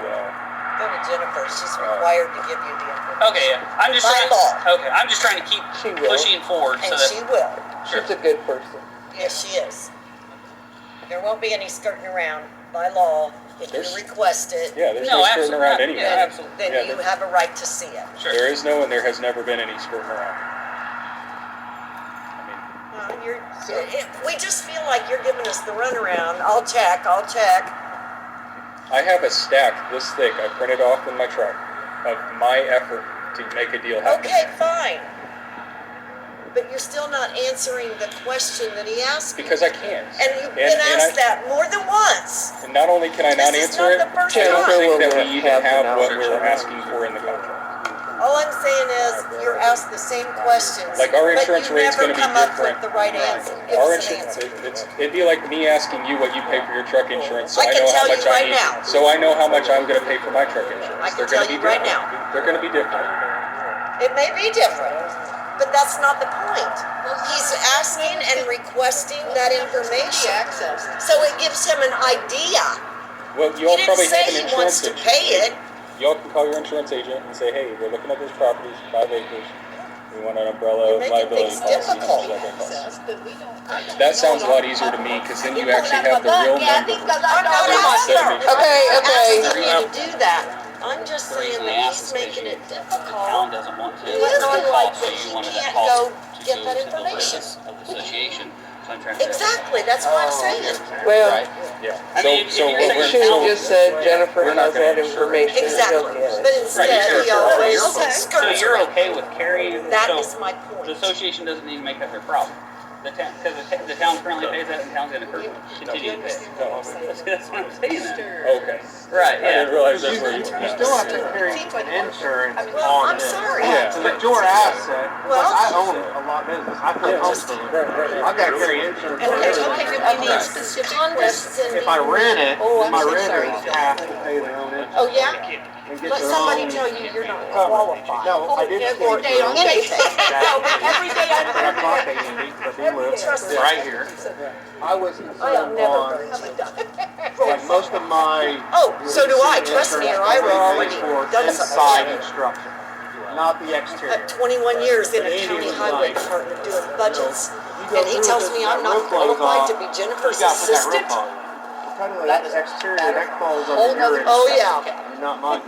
Go to Jennifer, she's required to give you the information. Okay, yeah. I'm just By trying. law. Okay, I'm just trying to keep She will. pushing forward so And that. she will. Sure. She's a good person. Yes, she is. There won't be any skirting around by law. If you There's- request it, Yeah, there's No, no skirting absolutely. around Yeah, anyway. absolutely. then Yeah, you that- have a right to see it. Sure. There is no, and there has never been any skirting around. I mean, We just feel like you're giving us the runaround. I'll check. I have a stack this thick. I printed off in my truck of my effort to make a deal happen. Okay, fine. But you're still not answering the question that he asked you. Because I can't. And you've been asked that more than once. And not only can I not This is answer not it, the first I don't time. think that Jennifer we will even have the have what knowledge. we're asking for in the contract. All I'm saying is you're asked the same questions. Like our insurance but you rate's never going to be come up different. with the right answer. Give Our us an insurance, answer. it'd be like me asking you what you pay for your truck insurance, so I I can know how tell much you I right need. now. So I know how much I'm going to pay for my truck insurance. I can They're tell going to be you right different. now. They're going to be different. It may be different, but that's not the point. He's asking and requesting that information. So it gives him an idea. Well, you He all didn't probably say have an he wants insurance to agent. pay it. Y'all can call your insurance agent and say, hey, we're looking at those properties, 5 acres. We want an umbrella You're making liability things policy. How much difficult. is that going to cost? That sounds a lot easier to me because then you actually have the real number. I'm not Instead of me- asking, Okay, I'm not okay. asking you to do that. I'm just The saying reason they that ask he's is because making it the town difficult. doesn't want to. He doesn't like So that you he wanted that can't policy go to get go that to the information. limits of the association. So I'm trying to. Exactly, that's what I'm saying. Well, Right. Yeah. I mean, if So you're what saying it should have town- just said Jennifer We're not has that gonna insure it. information. Exactly, She'll get but it. instead Right, he sure. always So skirts you're around. okay with carrying? That so is my The point. association doesn't need to make that their problem. The town, because the town currently pays that, and the town's going to continue to pay. That's what I'm saying. Then. Okay. Right. I didn't Yeah. realize that's where you were. You still have to carry insurance Well, on I'm this. sorry. Yeah. So that's your asset. Well- Like, I own a lot of business. I feel comfortable. I've got to carry insurance. And on there's it. okay, if you need specific contests and If I rent it, Oh, I'm my so sorry. renters have to pay their own insurance. Oh, yeah? and get Let their somebody own tell you you're not coverage. qualified. No, I did For speak to them. anything. No, but every day I'm I talked to Andy, but he lives Trust me. right here. I was I am concerned never on, going to. like, most of my. Oh, so do I. Trust me, or I would already done something. Inside instruction, not the exterior. At 21 years in a Andy county was highway like, department doing budgets, You go and he through tells with me that I'm not roof close qualified off, to be Jennifer's you gotta put that roof assistant. on. Kind of that exterior, that falls Whole under nother- your. Oh, yeah. Not mine.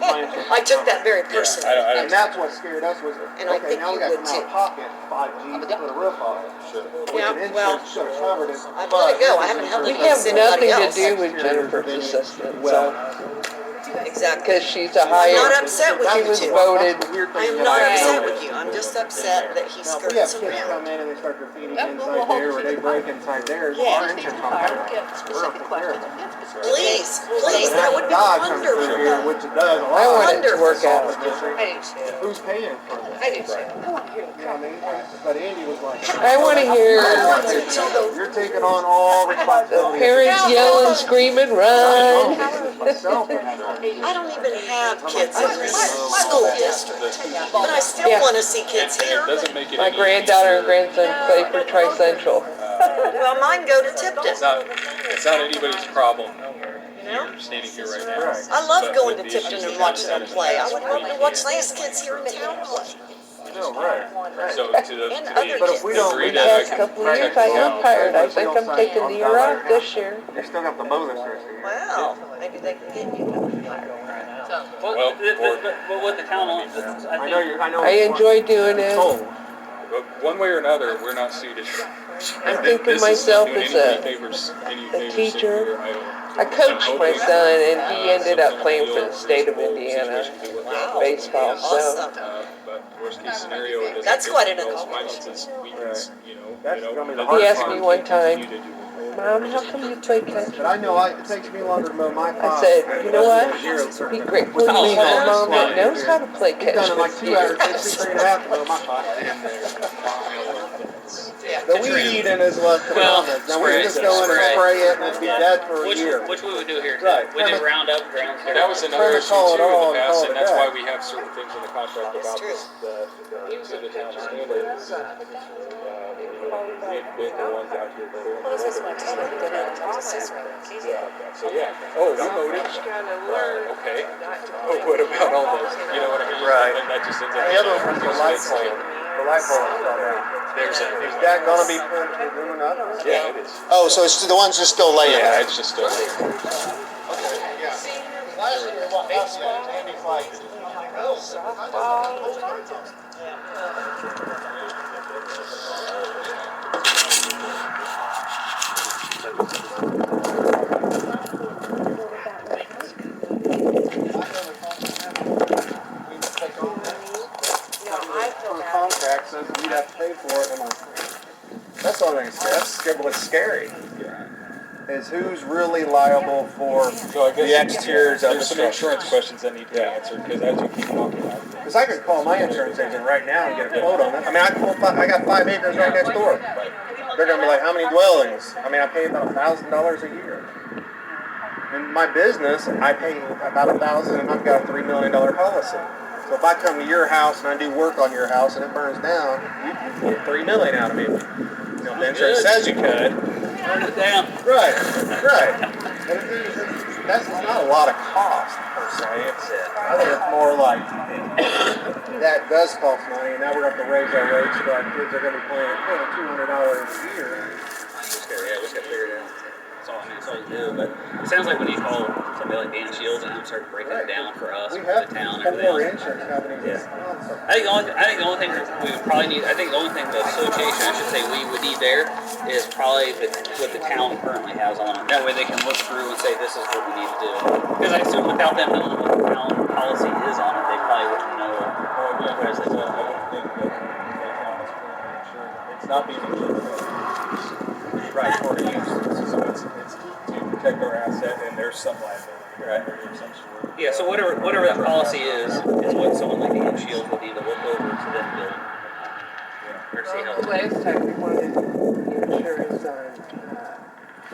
I took that very personally. And that's what scared us was, And I okay, think now we you got would to come out too. of pocket 5G to put a roof on it. Sure. Which Yeah, an well, insurance should have covered it. I've let it go. I haven't held We it have against anybody nothing to else. do with Jennifer's assistant, so, Exactly. because she's a I'm not higher, upset with she you was two. voted, I am not upset with you. I'm just upset that he Now, if we have skirts kids around. come in and they start graffitiing Well, we'll inside hope there, or she they can break find- inside theirs, Yeah. our insurance don't cover Get it. specific questions. Get specific. Please, please, that would be God comes through here, wonderful. which it does a lot. I want it to work out. I do too. Who's paying for this? I do too. You know what I mean? But Andy was like, I want to hear you're taking on all the responsibility. parents yell and scream and run. Myself, and I don't even have kids in this school district, but I still Yeah. want to see kids And here. it doesn't make it My any granddaughter and easier. grandson play for Tri-Central. Well, mine go to Tipton. It's not anybody's problem. You know? You're standing here right now. I love But going with to the Tipton issues and that watching we've them had play. I in the would past, love to watch these kids here in town play. No, right. So to And the other But if we don't degree read that The I past can couple of years, protect I the got law, tired. I think I'm taking the year off this year. They still got the mow this rest of the year. Well, maybe they can get you. Well, but what the town wants, I know you're, I know. I enjoy doing it. Told. But one way or another, we're not suited. I think of myself as a teacher. I coached my son, and he ended up playing for the state of Indiana baseball. So Awesome. But worst case scenario, it doesn't That's get quite an those accomplishment. finances, we can, That's gonna be the hard he asked part. me one time, continue to do it. Mom, how come you play catch? But I know it takes me longer to mow my I pot. said, you know what? Be grateful you have a mom that knows how to play He's catch done it like with 2 you. hours, takes me 3.5 to mow my pot. In there. The weed in is what's phenomenal. Now we just go in and spray it and it'd be dead for a which year. we would do here. Right. We do Roundup, ground And that was another issue Call it too in all the and past, call it and that's a why day. we have certain things in the contract about this, to the town standards. We've been the ones out here that are. So yeah, oh, we voted. Okay. Oh, what about all those? You know what I mean? Right. And that just ends up. And the other one was the light pole. The light pole is on there. There's a. Is that gonna be punched or doing nothing? Yeah, it is. Oh, so it's the ones just still laying Yeah, there? it's just. Last year, what happened, Andy's like, The contract says we'd have to pay for it, and that's all I think. That's what's scary. Is who's really liable for So I guess the exteriors of the there's some structure? insurance questions that need to be answered, because as we keep talking about it. Because I could call my insurance agent right now and get a quote on it. I mean, I got 5 acres right next door. They're gonna be like, how many dwellings? I mean, I pay about $1,000 a year. In my business, I pay about $1,000, and I've got a $3 million policy. So if I come to your house and I do work on your house and it burns down, you can get $3 million out of me. You know, the insurance says you could. Turn it down. Right, right. And that's not a lot of cost per se. I think it's more like that does cost money, and now we're going to have to raise our rates, so our kids are going to be paying $200 a year. Yeah, we got to figure it out. That's all you do. But it sounds like when you call somebody like Dan Shields and him start breaking it down for us, We for have the town, and 4 everything else. insurance companies. Yeah. I think the only thing we would probably need. I think the only thing the association, I should say, we would need there is probably what the town currently has on it. That way they can look through and say this is what we need to do. Because I assume without them knowing what the town policy is on it, they probably wouldn't know what it is. I don't think that town is currently insured. It's not being insured. Right, for use. So it's to protect our asset, and there's some liability. Right. Or some sort. Yeah. So whatever that policy is what someone like Dan Shields would need to look over to then build. Or see how. The last time we wanted insurance on,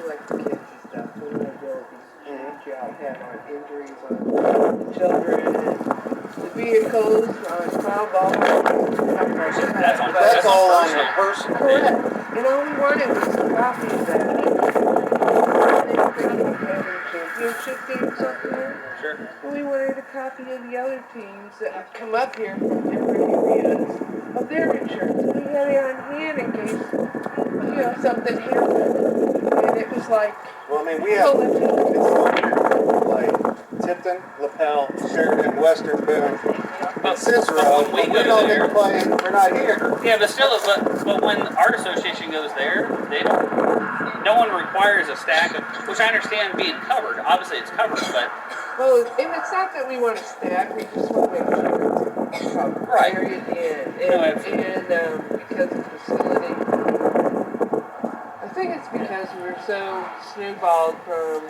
like the kids and stuff, the liabilities. y'all had on injuries on children and the vehicles on trial ball. That's all on the person. Correct. And all we wanted was a copy of that. They keep having championship games up there. Sure. And we wanted a copy of the other teams that would come up here from different areas of their insurance. We had it on hand in case, something happened. And it was like, Well, I mean, we have, it's still here. Like Tipton, LaPel, Sheridan, Western Boone, and Cicero. But when we We go don't there- get to play, we're not here. Yeah, but still, but when our association goes there, they don't. No one requires a stack of, which I understand being covered. Obviously, it's covered, but well, and it's not that we want to stack, we just want to make sure it's covered. Right. Period, end. No, And absolutely. because the facility, I think it's because we were so snowballed from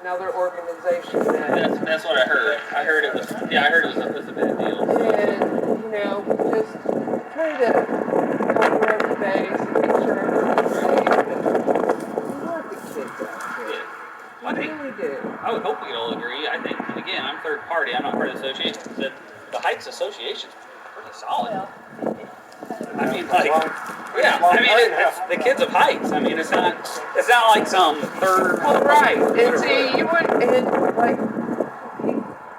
another organization that, that's what I heard. I heard it was a bad deal. and, just trying to cover every base and make sure everyone's safe. And we want the kids out here. I We think really do. I would hope we could all agree. I think, and again, I'm third party. I'm not part of the association. That the Heights Association is pretty solid. I mean, like, yeah. I mean, it's the kids of Heights. I mean, it's not like some third. Well, right. And see, you would, and like,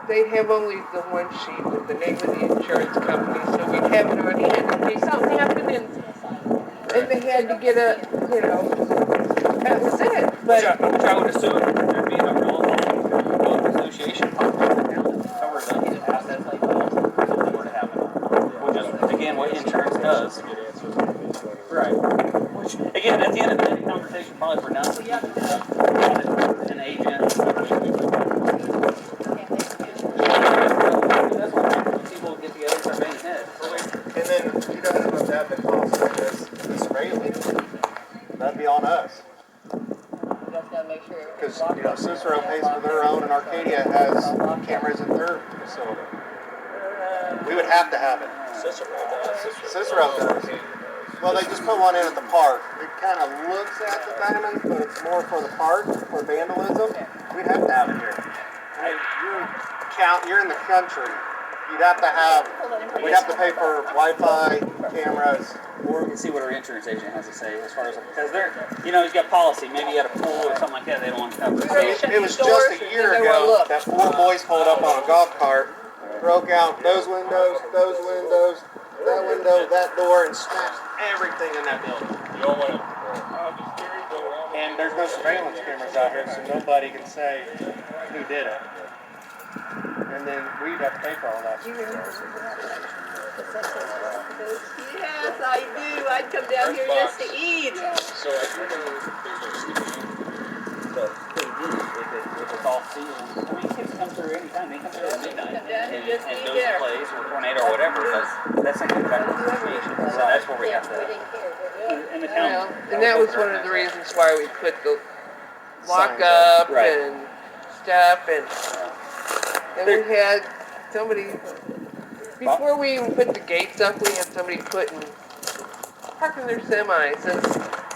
they'd have only the one sheet with the name of the insurance company, so we'd have it on hand in case something happened, and they had to get that was it. Which But I would assume there'd be a real association that covers assets like that if something were to happen. Which is, again, what insurance does. Right. Which, again, at the end of the day, conversation probably for none. An agent. That's why people get together and start banging heads. And then you guys must have the cost of this surveillance. That'd be on us. Because, Cicero pays for their own and Arcadia has cameras in their facility. We would have to have it. Cicero does. Cicero does. Well, they just put one in at the park. It kind of looks at the diamonds, but it's more for the park, for vandalism. We'd have to have it here. You're in the country. You'd have to have, we'd have to pay for Wi-Fi, cameras. Or we can see what our insurance agent has to say as far as, because they're, he's got policy. Maybe you got a pool or something like that. They don't want to cover. It was just a year ago that 4 boys pulled up on a golf cart, broke out those windows, that window, that door, and smashed everything in that building. You don't want to. And there's no surveillance cameras out here, so nobody can say who did it. And then we'd have to pay for all that. Yes, I do. I'd come down here just to eat. So I do know there's no skiing, but If it's all season, I mean, kids come through anytime. They come through at midnight Come down here just to and eat go to there. plays or tornado or whatever. But that's not going to affect the situation. So that's where we have to. In the town. and that was one of the reasons why we put the lockup Right. and stuff, and we had somebody, before we even put the gates up, we had somebody parking their semis, and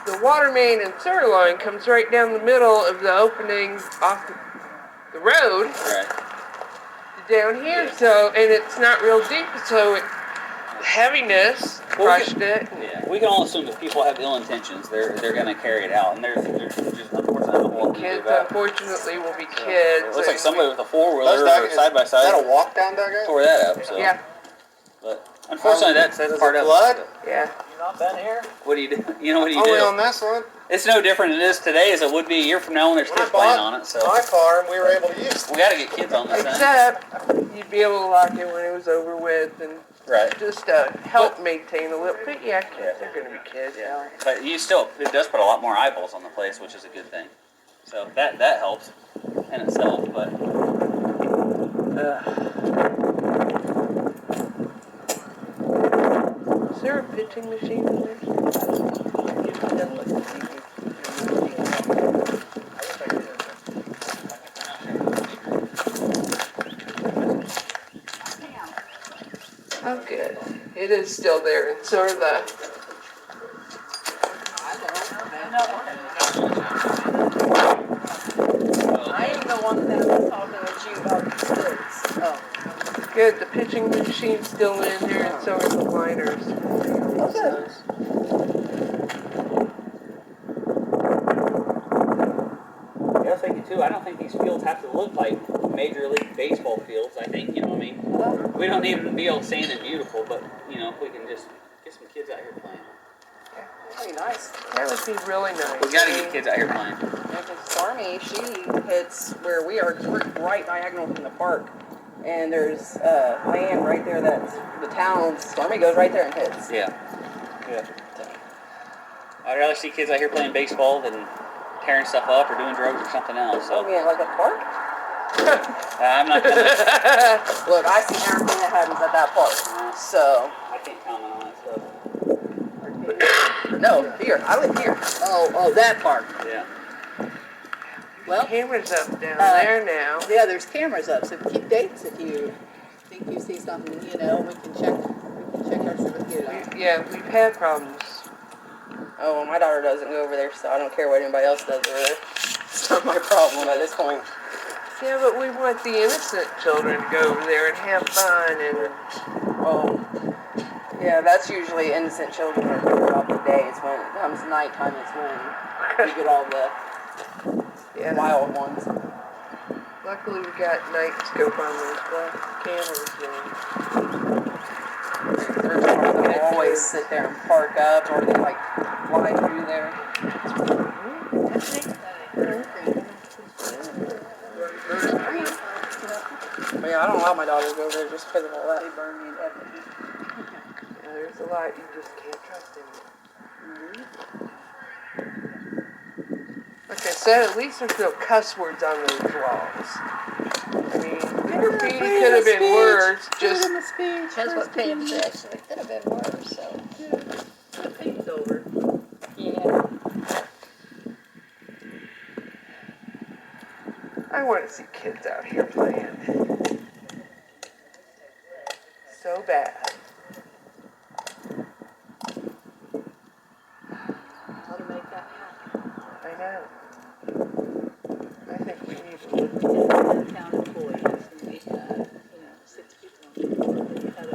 the water main and sewer line comes right down the middle of the opening off the road Right. down here, so, and it's not real deep, so heaviness crushed it. Yeah, we can all assume if people have ill intentions, they're going to carry it out, and there's just unfortunately a whole Kids, unfortunately, will be kids. It looks like and somebody with a four-wheeler Those or Is side by that a side walk down dugout? tore that up. So, Yeah, but unfortunately, that's part of flood? it. yeah. You not been here? What do you do? What do you Only do? on this one. It's no different than it is today as it would be a year from now when there's When I kids playing bought on it. So my car, and we were able to use it. we got to get kids on this thing. Except you'd be able to lock it when it was over with, and Right. just help maintain a little. But yeah, kids, they're gonna be kids. Yeah. But it does put a lot more eyeballs on the place, which is a good thing. So that helps in itself. But Is there a pitching machine in there? Oh, good. It is still there, and so are the. I am the one on that I'm talking with you about the kids. Oh. Good, the pitching machine's still in there, and so are the liners. Okay. Yeah, I was thinking too, I don't think these fields have to look like Major League Baseball fields. I think, you know, I mean, we don't need them to be all sand and beautiful, but, you know, if we can just get some kids out here playing. That'd be nice. That would be really nice. We gotta get kids out here playing. Because Stormy, she hits where we are, 'cause we're right diagonal from the park. And there's land right there that's the town. Stormy goes right there and hits. Yeah. Yeah. I'd rather see kids out here playing baseball than tearing stuff up or doing drugs or something else. So Oh, yeah, like a park? I'm not gonna. Look, I see everything that happens at that park. So. I can't comment on that stuff. No, here. I live here. Oh, that park. Yeah. Well, Cameras up down there now. yeah, there's cameras up, so keep dates if you think you see something, you know, we can check our certificate out. Yeah, we've had problems. Oh, well, my daughter doesn't go over there, so I don't care what anybody else does over there. It's not my problem at this point. Yeah, but we want the innocent children to go over there and have fun and. Oh, yeah, that's usually innocent children are throughout the day. It's when it comes nighttime, it's when you get all the wild ones. Luckily, we got night scope on those cameras now. There's one of them always sit there and park up, or they like fly through there. But yeah, I don't allow my daughter to go over there just because of all that. They burn me to death. Yeah, there's a lot you just can't trust anymore. Like I said, at least there's no cuss words on those walls. I mean, the graffiti could have been words, just. That's what Pam said, so it could have been worse, so. The paint's over. Yeah. I want to see kids out here playing. So bad. How to make that happen. I know. I think we need to look. Town employees, and we had, 6 people on the board. We had a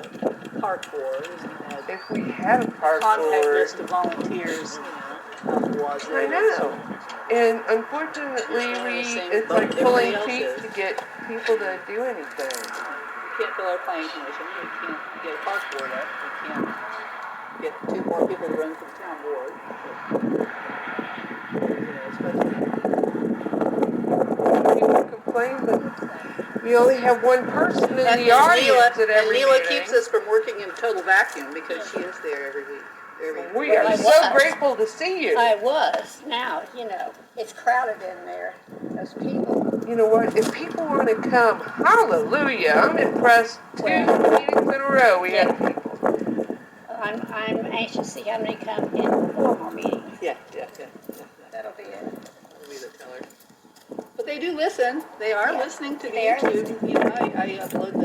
park board, and we had If we had a park contact board. list of volunteers, how it was. I know. And unfortunately, it's like pulling teeth to get people to do anything. You can't fill our planning commission, you can't get a park board up, you can't get 2 more people to run for the town board. People complain, but we only have one person in the audience at every Neela meeting. keeps us from working in total vacuum because she is there every week. We are I so was. grateful to see you. I was. Now, it's crowded in there. Those people. You know what? If people want to come, hallelujah! I'm impressed. 2 meetings in a row we had people. I'm anxious to see how many come in 4 more meetings. Yeah. That'll be it. That'll be the teller. But they do listen. They are listening to the They are YouTube. I upload